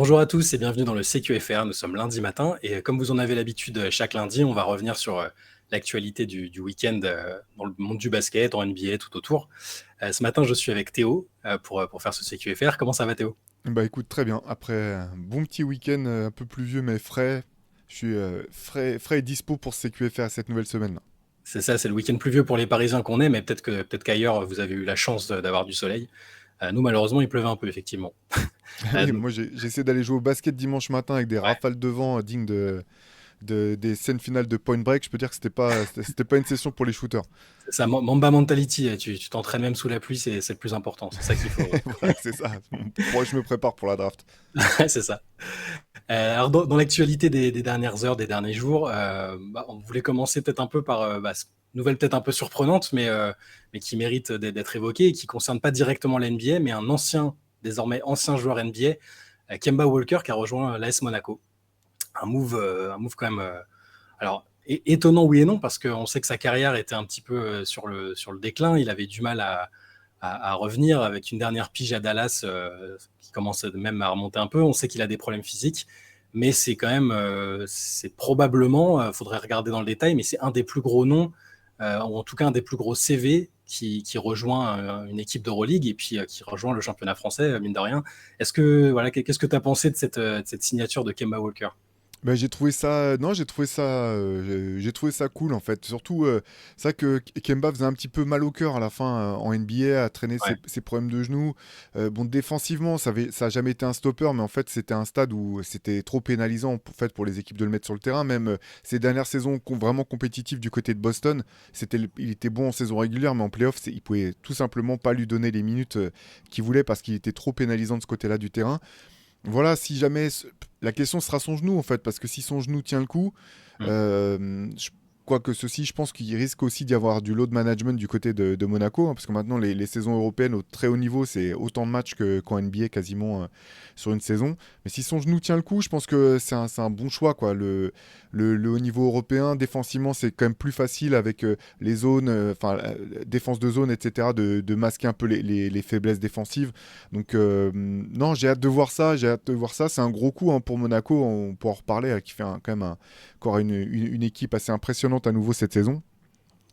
Bonjour à tous et bienvenue dans le CQFR. Nous sommes lundi matin et comme vous en avez l'habitude, chaque lundi, on va revenir sur l'actualité du week-end dans le monde du basket, en NBA, tout autour. Ce matin, je suis avec Théo pour faire ce CQFR. Comment ça va, Théo? Bah écoute, très bien. Après un bon petit week-end un peu pluvieux mais frais, je suis frais et dispo pour ce CQFR cette nouvelle semaine-là. C'est ça, c'est le week-end pluvieux pour les Parisiens qu'on est, mais peut-être qu'ailleurs, vous avez eu la chance d'avoir du soleil. Nous, malheureusement, il pleuvait un peu, effectivement. Oui, Donc, moi j'ai essayé d'aller jouer au basket dimanche matin avec des ouais. rafales de vent dignes des scènes finales de Point Break. Je peux dire que c'était pas une session pour les shooters. C'est ça, Mamba Mentality. Tu t'entraînes même sous la pluie, c'est le plus important. C'est ça qu'il faut. Voilà, c'est ça. Je me prépare pour la draft. C'est ça. Alors dans l'actualité des dernières heures, des derniers jours, on voulait commencer peut-être un peu par une nouvelle peut-être un peu surprenante, mais qui mérite d'être évoquée et qui ne concerne pas directement la NBA, mais un désormais ancien joueur NBA, Kemba Walker, qui a rejoint l'AS Monaco. Un move quand même. Alors étonnant oui et non, parce qu'on sait que sa carrière était un petit peu sur le déclin. Il avait du mal à revenir avec une dernière pige à Dallas qui commence même à remonter un peu. On sait qu'il a des problèmes physiques, mais c'est quand même, c'est probablement, faudrait regarder dans le détail, mais c'est un des plus gros noms, ou en tout cas un des plus gros CV qui rejoint une équipe d'Euroleague et puis qui rejoint le championnat français, mine de rien. Qu'est-ce que tu as pensé de cette signature de Kemba Walker? Bah, j'ai trouvé ça, non, j'ai trouvé ça cool en fait. Surtout, ça que Kemba faisait un petit peu mal au cœur à la fin en NBA, à traîner Ouais. ses problèmes de genoux. Bon, défensivement, ça a jamais été un stopper, mais en fait, c'était un stade où c'était trop pénalisant pour les équipes de le mettre sur le terrain. Même ces dernières saisons vraiment compétitives du côté de Boston, il était bon en saison régulière, mais en playoff, il pouvait tout simplement pas lui donner les minutes qu'il voulait parce qu'il était trop pénalisant de ce côté-là du terrain. Voilà, si jamais la question sera son genou en fait, parce que si son genou tient le coup, Mm. je quoique ceci, je pense qu'il risque aussi d'y avoir du load management du côté de Monaco, hein, parce que maintenant les saisons européennes au très haut niveau, c'est autant de matchs qu'en NBA quasiment sur une saison. Mais si son genou tient le coup, je pense que c'est un bon choix, quoi. Le haut niveau européen, défensivement, c'est quand même plus facile avec les zones, défense de zone, etc., de masquer un peu les faiblesses défensives. Donc non, j'ai hâte de voir ça, j'ai hâte de voir ça. C'est un gros coup hein, pour Monaco, on pourra en reparler, qui fait quand même encore une équipe assez impressionnante à nouveau cette saison.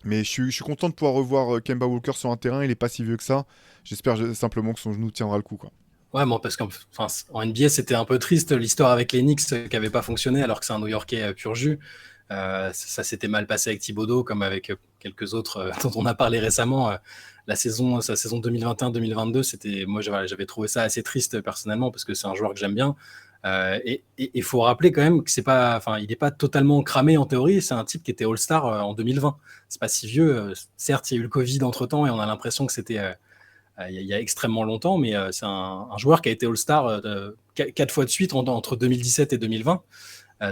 Mais je suis content de pouvoir revoir Kemba Walker sur un terrain, il est pas si vieux que ça. J'espère simplement que son genou tiendra le coup, quoi. Ouais, bon, parce qu'en enfin, en NBA, c'était un peu triste l'histoire avec les Knicks qui n'avait pas fonctionné alors que c'est un New-Yorkais pur jus. Ça s'était mal passé avec Thibodeau, comme avec quelques autres dont on a parlé récemment. Sa saison 2021-2022, moi j'avais trouvé ça assez triste personnellement parce que c'est un joueur que j'aime bien. Et il faut rappeler quand même que c'est pas, enfin, il n'est pas totalement cramé en théorie. C'est un type qui était All-Star en 2020. C'est pas si vieux. Certes, il y a eu le Covid entre temps et on a l'impression que c'était il y a extrêmement longtemps, mais c'est un joueur qui a été All-Star 4 fois de suite entre 2017 et 2020.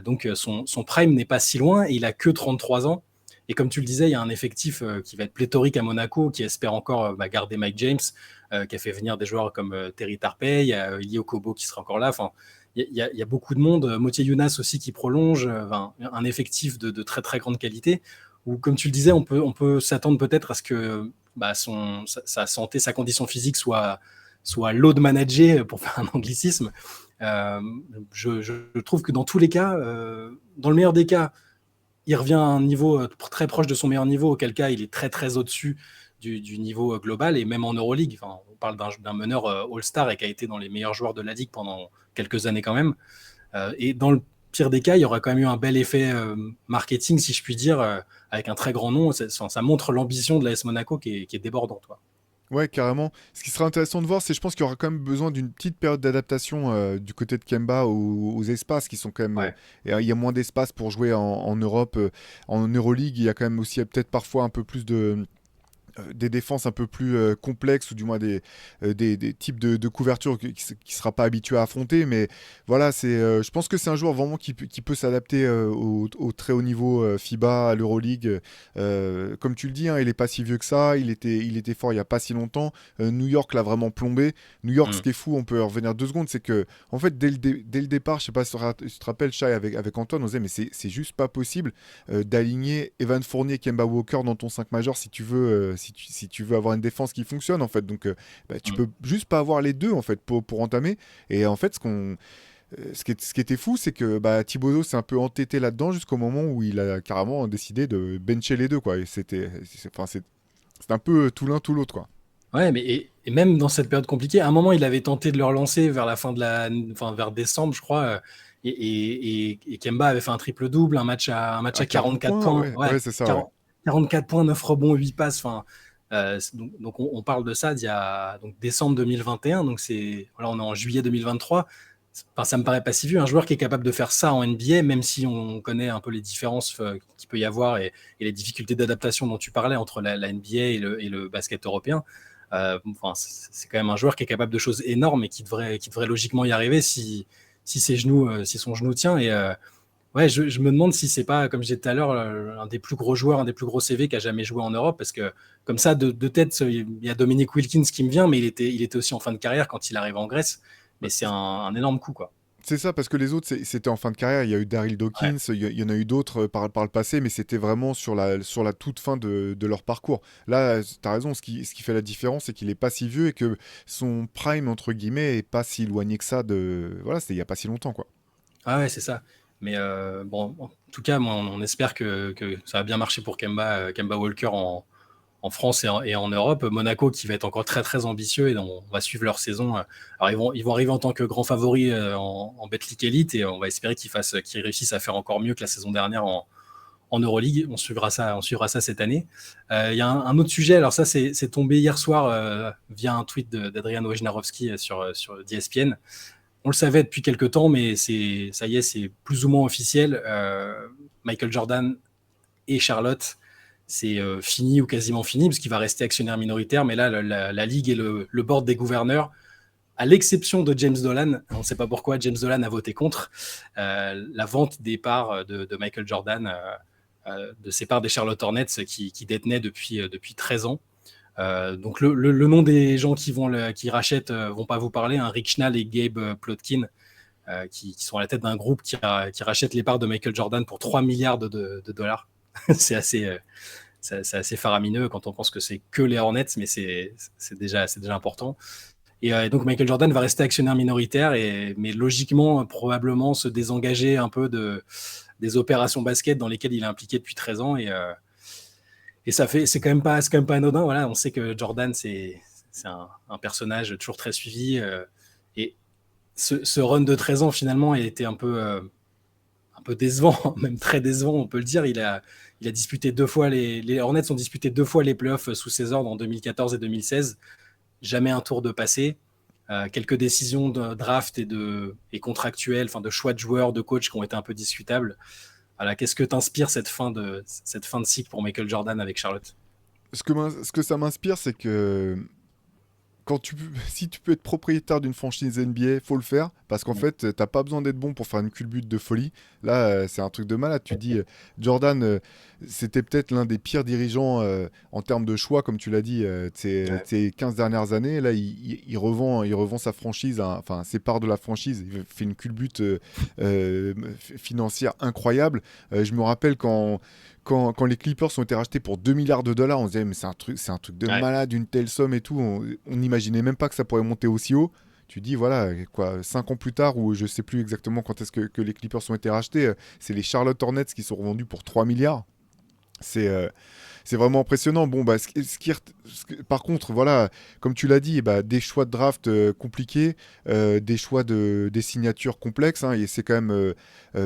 Donc son prime n'est pas si loin et il a que 33 ans. Et comme tu le disais, il y a un effectif qui va être pléthorique à Monaco, qui espère encore garder Mike James, qui a fait venir des joueurs comme Terry Tarpey, il y a Ili Okobo qui sera encore là. Enfin, il y a beaucoup de monde. Motié Younas aussi qui prolonge, un effectif de très très grande qualité. Où, comme tu le disais, on peut s'attendre peut-être à ce que sa santé, sa condition physique soit load managée, pour faire un anglicisme. Euh, je trouve que dans tous les cas, dans le meilleur des cas, il revient à un niveau très proche de son meilleur niveau, auquel cas il est très très au-dessus du niveau global, et même en Euroleague. Enfin, on parle d'un meneur All-Star et qui a été dans les meilleurs joueurs de la Ligue pendant quelques années quand même. Et dans le pire des cas, il y aura quand même eu un bel effet marketing, si je puis dire, avec un très grand nom. Ça montre l'ambition de l'AS Monaco qui est débordante. Quoi. Ouais, carrément. Ce qui sera intéressant de voir, c'est je pense qu'il y aura quand même besoin d'une petite période d'adaptation du côté de Kemba aux espaces qui sont quand même. Ouais. Il y a moins d'espace pour jouer en Europe. En Euroleague, il y a quand même aussi peut-être parfois un peu plus des défenses un peu plus complexes ou du moins des types de couverture qui ne sera pas habitué à affronter. Mais voilà, je pense que c'est un joueur vraiment qui peut s'adapter au très haut niveau FIBA, à l'Euroleague. Comme tu le dis, hein, il n'est pas si vieux que ça. Il était fort il n'y a pas si longtemps. New York l'a vraiment plombé. New York, ce Mm. qui est fou, on peut revenir 2 secondes, c'est que en fait, dès le départ, je sais pas si tu te rappelles, Shai, avec Antoine, on disait, mais c'est juste pas possible d'aligner Evan Fournier et Kemba Walker dans ton 5 majeur si tu veux avoir une défense qui fonctionne en fait. Donc tu Mm. peux juste pas avoir les deux en fait pour entamer. Et en fait Ce qui était fou, c'est que bah, Thibodeau s'est un peu entêté là-dedans jusqu'au moment où il a carrément décidé de bencher les deux, quoi. Et enfin, c'est un peu tout l'un, tout l'autre, quoi. Ouais, mais et même dans cette période compliquée, à un moment, il avait tenté de le relancer vers la fin de enfin, vers décembre, je crois. Et Kemba avait fait un triple-double, un match à À 40 44 points, points. ouais, Ouais, ouais, c'est ça, ouais. 40 44 points, 9 rebonds, 8 passes. Enfin, donc on parle de ça d'il y a donc décembre 2021. Donc voilà, on est en juillet 2023. Enfin, ça me paraît pas si vieux. Un joueur qui est capable de faire ça en NBA, même si on connaît un peu les différences qu'il peut y avoir et les difficultés d'adaptation dont tu parlais entre la NBA et le basket européen. Enfin, c'est quand même un joueur qui est capable de choses énormes et qui devrait logiquement y arriver si son genou tient. Et ouais, je me demande si c'est pas, comme je disais tout à l'heure, un des plus gros joueurs, un des plus gros CV qui a jamais joué en Europe, parce que comme ça, de tête, il y a Dominic Wilkins qui me vient, mais il était aussi en fin de carrière quand il arrive en Grèce. Bah, Mais c'est un énorme coup, quoi. c'est ça, parce que les autres, c'était en fin de carrière. Il y a eu Daryl Ouais, Dawkins, il y en a eu d'autres par le passé, mais c'était vraiment sur la toute fin de leur parcours. Là, tu as raison, ce qui fait la différence, c'est qu'il est pas si vieux et que son prime, entre guillemets, est pas si éloigné que ça de. Voilà, c'était il y a pas si longtemps, quoi. ah ouais, c'est ça. Mais bon, en tout cas, moi, on espère que ça va bien marcher pour Kemba Walker en France et en Europe. Monaco qui va être encore très très ambitieux et on va suivre leur saison. Alors ils vont arriver en tant que grands favoris en Betclic Elite et on va espérer qu'ils réussissent à faire encore mieux que la saison dernière en Euroleague. On suivra ça cette année. Il y a un autre sujet. Alors ça c'est tombé hier soir via un tweet d'Adrian Wojnarowski sur ESPN. On le savait depuis quelques temps, mais ça y est, c'est plus ou moins officiel. Michael Jordan et Charlotte, c'est fini ou quasiment fini, parce qu'il va rester actionnaire minoritaire. Mais là, la Ligue et le board des gouverneurs, à l'exception de James Dolan, on ne sait pas pourquoi James Dolan a voté contre la vente des parts de Michael Jordan, de ses parts des Charlotte Hornets qui détenaient depuis 13 ans. Donc le nom des gens qui rachètent vont pas vous parler, hein. Rick Schnall et Gabe Plotkin, qui sont à la tête d'un groupe qui rachète les parts de Michael Jordan pour 3 milliards de dollars. C'est assez faramineux quand on pense que c'est que les Hornets, mais c'est déjà important. Et donc Michael Jordan va rester actionnaire minoritaire, mais logiquement, probablement se désengager un peu des opérations basket dans lesquelles il est impliqué depuis 13 ans. Et c'est quand même pas anodin. Voilà, on sait que Jordan, c'est un personnage toujours très suivi. Et ce run de 13 ans, finalement, a été un peu décevant, même très décevant, on peut le dire. Il a disputé 2 fois les Hornets ont disputé 2 fois les playoffs sous ses ordres en 2014 et 2016. Jamais un tour de passé. Quelques décisions de draft et contractuelles, enfin de choix de joueurs, de coach qui ont été un peu discutables. Voilà, qu'est-ce que t'inspire cette fin de cycle pour Michael Jordan avec Charlotte? Ce que ça m'inspire, c'est que si tu peux être propriétaire d'une franchise NBA, faut le faire parce qu'en fait, t'as pas besoin d'être bon pour faire une culbute de folie. Là, c'est un truc de malade. Tu dis, Jordan, c'était peut-être l'un des pires dirigeants en termes de choix, comme tu l'as dit, de Ouais. ces 15 dernières années. Là, il revend sa franchise, enfin ses parts de la franchise. Il fait une culbute financière incroyable. Je me rappelle quand les Clippers ont été rachetés pour 2 milliards de dollars, on se disait, mais c'est un truc de Ouais. malade, une telle somme et tout. On n'imaginait même pas que ça pourrait monter aussi haut. Tu dis, voilà, quoi, 5 ans plus tard, ou je sais plus exactement quand est-ce que les Clippers ont été rachetés, c'est les Charlotte Hornets qui sont revendus pour 3 milliards. C'est c'est vraiment impressionnant. Bon, bah, par contre, voilà, comme tu l'as dit, bah, des choix de draft compliqués, des choix des signatures complexes, hein, et c'est quand même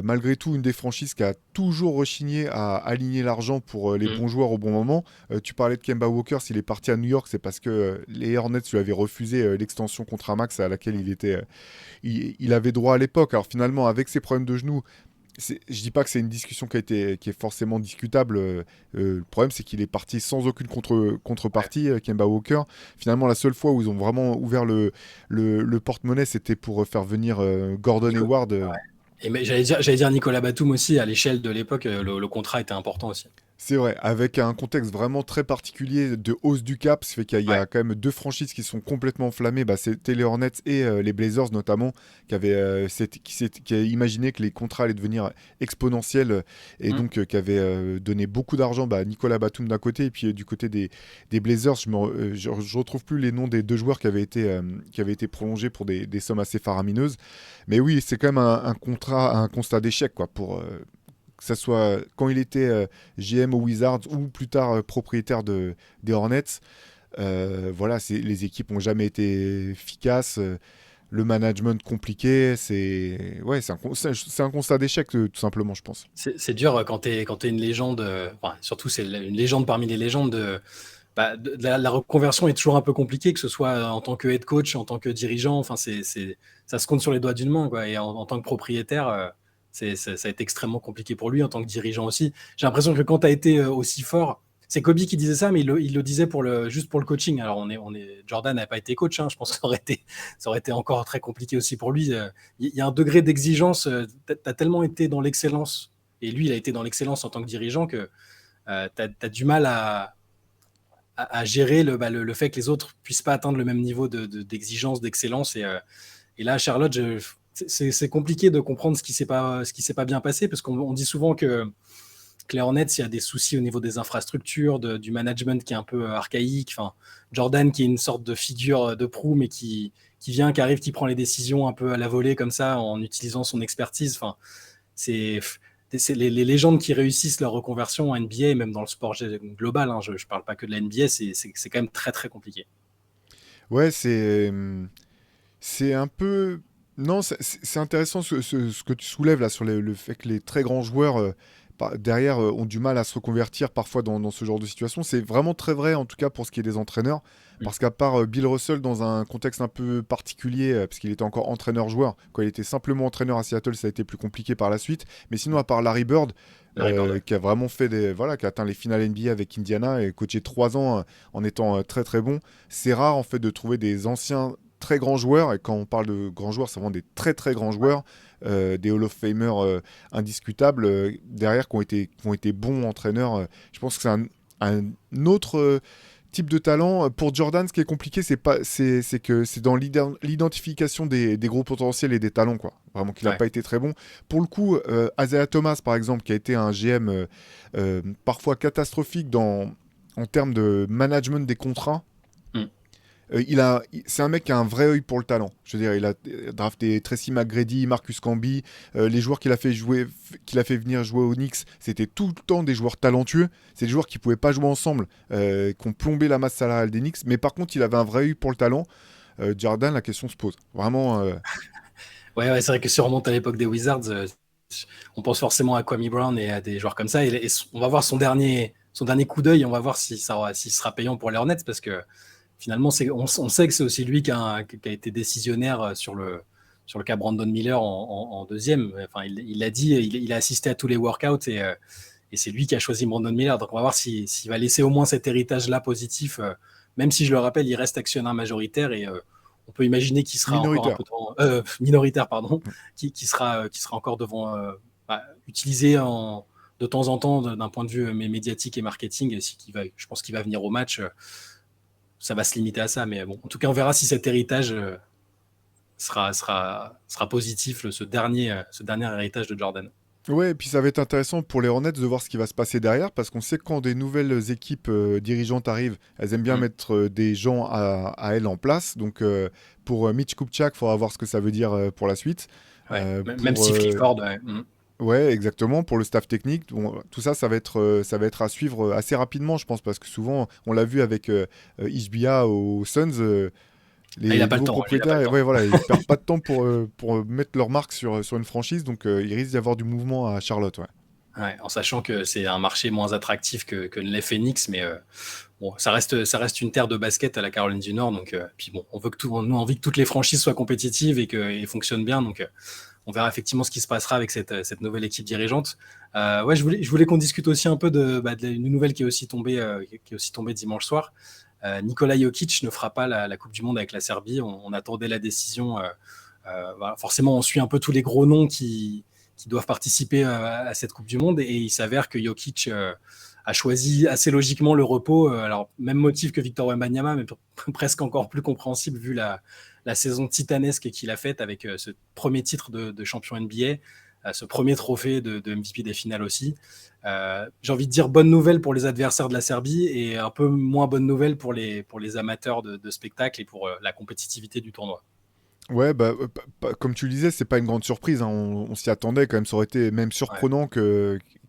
malgré tout une des franchises qui a toujours rechigné à aligner l'argent pour les Mm. bons joueurs au bon moment. Tu parlais de Kemba Walker, s'il est parti à New York, c'est parce que les Hornets lui avaient refusé l'extension contre un max à laquelle il avait droit à l'époque. Alors finalement, avec ses problèmes de genoux, je dis pas que c'est une discussion qui est forcément discutable. Le problème, c'est qu'il est parti sans aucune Ouais. contrepartie, Kemba Walker. Finalement, la seule fois où ils ont vraiment ouvert le porte-monnaie, c'était pour faire venir Gordon Nico- Hayward. Et mais j'allais dire Nicolas Batum aussi, à l'échelle de l'époque, le contrat était important aussi. C'est vrai, avec un contexte vraiment très particulier de hausse du cap, ça fait qu'il y a Ouais. quand même deux franchises qui sont complètement enflammées. Bah, c'était les Hornets et les Blazers notamment, qui a imaginé que les contrats allaient devenir exponentiels et Mm. donc qui avaient donné beaucoup d'argent à Nicolas Batum d'un côté et puis du côté des Blazers, je retrouve plus les noms des deux joueurs qui avaient été prolongés pour des sommes assez faramineuses. Mais oui, c'est quand même un constat d'échec quoi, que ça soit quand il était GM aux Wizards ou plus tard propriétaire des Hornets. Voilà, les équipes n'ont jamais été efficaces. Le management compliqué, c'est un constat d'échec tout simplement, je pense. C'est dur quand t'es une légende, enfin, surtout c'est une légende parmi les légendes. La reconversion est toujours un peu compliquée, que ce soit en tant que head coach, en tant que dirigeant. Enfin, ça se compte sur les doigts d'une main, quoi. Et en tant que propriétaire, ça a été extrêmement compliqué pour lui, en tant que dirigeant aussi. J'ai l'impression que quand tu as été aussi fort, c'est Kobe qui disait ça, mais il le disait juste pour le coaching. Alors, Jordan n'a pas été coach, hein. Je pense que ça aurait été encore très compliqué aussi pour lui. Il y a un degré d'exigence. Tu as tellement été dans l'excellence, et lui, il a été dans l'excellence en tant que dirigeant, que tu as du mal à gérer le fait que les autres puissent pas atteindre le même niveau d'exigence, d'excellence. Et là, Charlotte, c'est compliqué de comprendre ce qui s'est pas bien passé, parce qu'on dit souvent que les Hornets, il y a des soucis au niveau des infrastructures, du management qui est un peu archaïque. Enfin, Jordan qui est une sorte de figure de proue, mais qui arrive, qui prend les décisions un peu à la volée comme ça, en utilisant son expertise. Enfin, c'est les légendes qui réussissent leur reconversion en NBA, et même dans le sport global, hein, je ne parle pas que de la NBA, c'est quand même très très compliqué. Ouais, c'est un peu. Non, c'est intéressant ce que tu soulèves là sur le fait que les très grands joueurs derrière ont du mal à se reconvertir parfois dans ce genre de situation. C'est vraiment très vrai en tout cas pour ce qui est des entraîneurs. Mm. Parce qu'à part Bill Russell dans un contexte un peu particulier, parce qu'il était encore entraîneur-joueur, quand il était simplement entraîneur à Seattle, ça a été plus compliqué par la suite. Mais sinon, à part Larry Bird, Larry Bird, ouais. qui a vraiment qui a atteint les finales NBA avec Indiana et coaché 3 ans en étant très très bon, c'est rare en fait de trouver des anciens très grands joueurs, et quand on parle de grands joueurs, c'est vraiment des très très grands joueurs, des Hall of Famers indiscutables, derrière qui ont été bons entraîneurs. Je pense que c'est un autre type de talent. Pour Jordan, ce qui est compliqué, c'est que c'est dans l'identification des gros potentiels et des talents, quoi. Vraiment qu'il n'a Ouais. pas été très bon. Pour le coup, Isaiah Thomas, par exemple, qui a été un GM parfois catastrophique en termes de management des contrats. Mm. C'est un mec qui a un vrai œil pour le talent. Je veux dire, il a drafté Tracy McGrady, Marcus Camby, les joueurs qu'il a fait venir jouer aux Knicks, c'était tout le temps des joueurs talentueux. C'est des joueurs qui pouvaient pas jouer ensemble, qui ont plombé la masse salariale des Knicks. Mais par contre, il avait un vrai œil pour le talent. Jordan, la question se pose. Vraiment. Ouais, c'est vrai que si on remonte à l'époque des Wizards, on pense forcément à Kwame Brown et à des joueurs comme ça. Et on va voir son dernier coup d'œil. On va voir s'il sera payant pour les Hornets, parce que finalement, on sait que c'est aussi lui qui a été décisionnaire sur le cas Brandon Miller en deuxième. Enfin, il l'a dit, il a assisté à tous les workouts, et c'est lui qui a choisi Brandon Miller. Donc on va voir s'il va laisser au moins cet héritage-là positif, même si, je le rappelle, il reste actionnaire majoritaire, et on peut imaginer qu'il sera encore un Minoritaire. peu minoritaire, pardon, qui sera encore devant, utilisé de temps en temps d'un point de vue médiatique et marketing. Et je pense qu'il va venir au match. Ça va se limiter à ça, mais bon, en tout cas, on verra si cet héritage sera positif, ce dernier héritage de Jordan. Ouais, et puis ça va être intéressant pour les Hornets de voir ce qui va se passer derrière, parce qu'on sait que quand des nouvelles équipes dirigeantes arrivent, elles aiment bien Mm. mettre des gens à elles en place. Donc pour Mitch Kupchak, il faudra voir ce que ça veut dire pour la suite. Ouais. Même Pour Steve Clifford, ouais. Mm. Ouais, exactement, pour le staff technique. Bon, tout ça, ça va être à suivre assez rapidement, je pense, parce que souvent, on l'a vu avec Ishbia aux Suns. Ah, il Les n'a pas le nouveaux temps. Il a pas propriétaires, le et temps. ouais, voilà, ils perdent pas de temps pour mettre leur marque sur une franchise, donc il risque d'y avoir du mouvement à Charlotte, ouais. Ouais, en sachant que c'est un marché moins attractif que l'est Phoenix, mais bon, ça reste une terre de basket à la Caroline du Nord. Donc, puis bon, nous, on a envie que toutes les franchises soient compétitives et fonctionnent bien. Donc, on verra effectivement ce qui se passera avec cette nouvelle équipe dirigeante. Ouais, je voulais qu'on discute aussi un peu d'une nouvelle qui est aussi tombée dimanche soir. Nikola Jokic ne fera pas la Coupe du Monde avec la Serbie. On attendait la décision. Voilà, forcément, on suit un peu tous les gros noms qui doivent participer à cette Coupe du Monde, et il s'avère que Jokic a choisi assez logiquement le repos. Alors, même motif que Victor Wembanyama, mais presque encore plus compréhensible vu la saison titanesque qu'il a faite avec ce premier titre de champion NBA, ce premier trophée de MVP des finales aussi. J'ai envie de dire bonne nouvelle pour les adversaires de la Serbie et un peu moins bonne nouvelle pour les amateurs de spectacle et pour la compétitivité du tournoi. Ouais, bah, comme tu le disais, c'est pas une grande surprise, hein. On s'y attendait quand même. Ça aurait été même Ouais, surprenant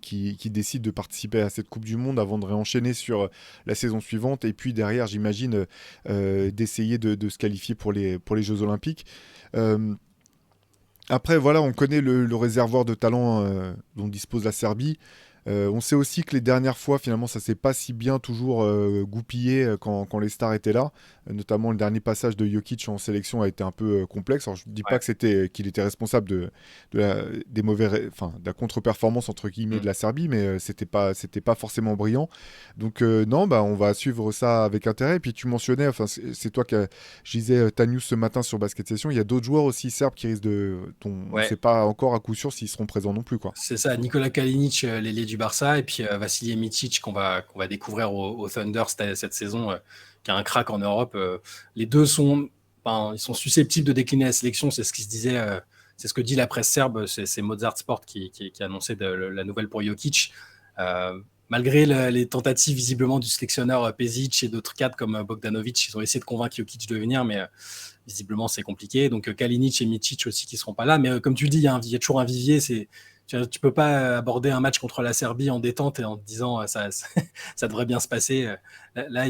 qu'ils décident de participer à cette Coupe du Monde avant de réenchaîner sur la saison suivante. Et puis derrière, j'imagine, d'essayer de se qualifier pour les Jeux Olympiques. Euh, Après, voilà, on connaît le réservoir de talent dont dispose la Serbie. On sait aussi que les dernières fois, finalement, ça s'est pas si bien toujours goupillé quand les stars étaient là. Notamment, le dernier passage de Jokic en sélection a été un peu complexe. Alors, je ne dis pas ouais. que qu'il était responsable des enfin, de la contre-performance entre guillemets de Mm. la Serbie, mais c'était pas forcément brillant. Donc non, bah, on va suivre ça avec intérêt. Et puis tu mentionnais, enfin, c'est toi je disais ta news ce matin sur Basket Session. Il y a d'autres joueurs aussi serbes qui risquent on ne Ouais, sait pas encore à coup sûr s'ils seront présents non plus, quoi. c'est ça. Nicolas Kalinic, l'ailier du Barça, et puis Vasilije Micic qu'on va découvrir au Thunder cette saison, qui a un crack en Europe. Les deux ils sont susceptibles de décliner la sélection. C'est ce qui se disait. C'est ce que dit la presse serbe. C'est Mozart Sport qui a annoncé la nouvelle pour Jokic. Malgré les tentatives visiblement du sélectionneur Pezic et d'autres cadres comme Bogdanovic, ils ont essayé de convaincre Jokic de venir, mais visiblement c'est compliqué. Donc Kalinic et Micic aussi qui seront pas là. Mais comme tu le dis, il y a toujours un vivier. Tu peux pas aborder un match contre la Serbie en détente et en te disant ça devrait bien se passer. Là,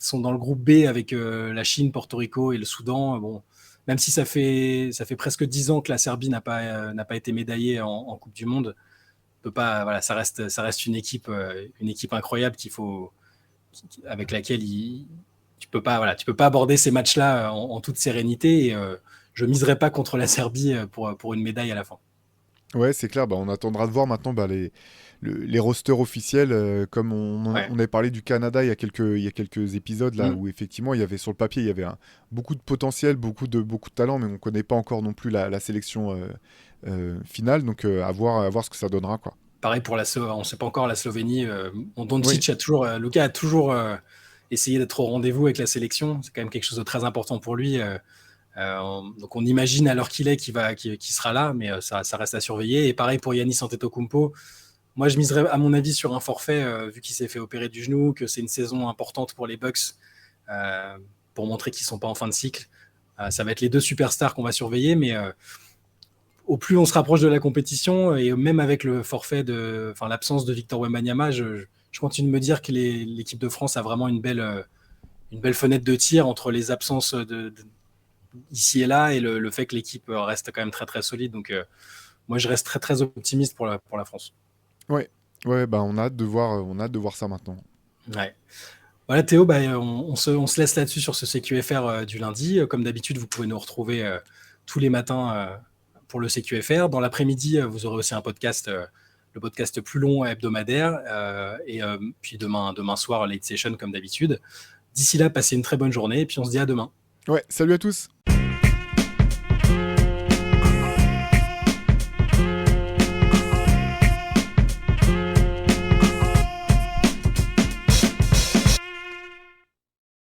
sont dans le groupe B avec la Chine, Porto Rico et le Soudan. Bon, même si ça fait presque 10 ans que la Serbie n'a pas été médaillée en Coupe du Monde, peut pas, voilà, ça reste une équipe incroyable avec laquelle tu peux pas aborder ces matchs-là en toute sérénité. Et je miserai pas contre la Serbie pour une médaille à la fin. Ouais, c'est clair. Bah, on attendra de voir maintenant les rosters officiels. Comme Ouais. on avait parlé du Canada il y a quelques épisodes là Mm. où effectivement il y avait sur le papier il y avait beaucoup de potentiel, beaucoup de talent, mais on ne connaît pas encore non plus la sélection finale. Donc à voir ce que ça donnera, quoi. Pareil pour on ne sait pas encore la Slovénie. Oui, Doncic Luka a toujours essayé d'être au rendez-vous avec la sélection. C'est quand même quelque chose de très important pour lui. Donc on imagine à l'heure qu'il est qu'il sera là, mais ça reste à surveiller. Et pareil pour Giannis Antetokounmpo. Moi, je miserais à mon avis sur un forfait vu qu'il s'est fait opérer du genou, que c'est une saison importante pour les Bucks euh, pour montrer qu'ils sont pas en fin de cycle. Ça va être les deux superstars qu'on va surveiller, mais au plus on se rapproche de la compétition et même avec le forfait l'absence de Victor Wembanyama, je continue de me dire que l'équipe de France a vraiment une belle fenêtre de tir entre les absences ici et là et le fait que l'équipe reste quand même très très solide. Donc moi je reste très très optimiste pour la France. ouais, ouais. Bah, on a hâte de voir ça maintenant. Ouais. Voilà Théo, bah, on se laisse là-dessus sur ce CQFR du lundi. Comme d'habitude, vous pouvez nous retrouver tous les matins pour le CQFR. Dans l'après-midi, vous aurez aussi un podcast, le podcast plus long hebdomadaire. Et puis demain soir, late session comme d'habitude. D'ici là, passez une très bonne journée et puis on se dit à demain. Ouais, salut à tous!